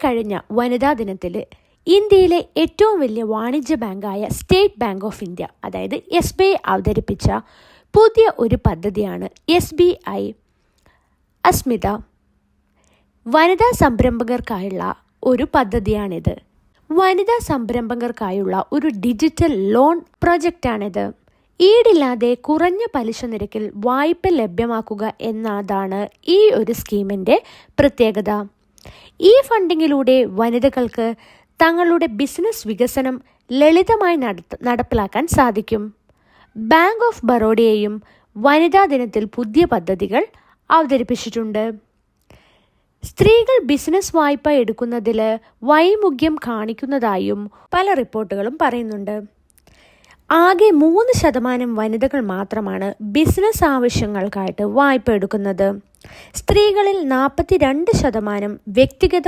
കഴിഞ്ഞ വനിതാ ദിനത്തിൽ ഇന്ത്യയിലെ ഏറ്റവും വലിയ വാണിജ്യ ബാങ്കായ സ്റ്റേറ്റ് ബാങ്ക് ഓഫ് ഇന്ത്യ അതായത് SBI അവതരിപ്പിച്ച പുതിയ ഒരു പദ്ധതിയാണ് SBI അസ്മിത. വനിതാ സംരംഭകർക്കായുള്ള ഒരു പദ്ധതിയാണിത്. വനിതാ സംരംഭകർക്കായുള്ള ഒരു ഡിജിറ്റൽ ലോൺ പ്രൊജക്റ്റാണിത്. ഈടില്ലാതെ കുറഞ്ഞ പലിശ നിരക്കിൽ വായ്പ ലഭ്യമാക്കുക എന്നതാണ് ഈ ഒരു സ്കീമിൻ്റെ പ്രത്യേകത. ഈ ഫണ്ടിങ്ങിലൂടെ വനിതകൾക്ക് തങ്ങളുടെ ബിസിനസ് വികസനം ലളിതമായി നടപ്പിലാക്കാൻ സാധിക്കും. ബാങ്ക് ഓഫ് ബറോഡയും വനിതാ ദിനത്തിൽ പുതിയ പദ്ധതികൾ അവതരിപ്പിച്ചിട്ടുണ്ട്. സ്ത്രീകൾ ബിസിനസ് വായ്പ എടുക്കുന്നതിൽ വൈമുഖ്യം കാണിക്കുന്നതായും പല റിപ്പോർട്ടുകളും പറയുന്നുണ്ട്. ആകെ 3% വനിതകൾ മാത്രമാണ് ബിസിനസ് ആവശ്യങ്ങൾക്കായിട്ട് വായ്പ എടുക്കുന്നത്. സ്ത്രീകളിൽ 42% വ്യക്തിഗത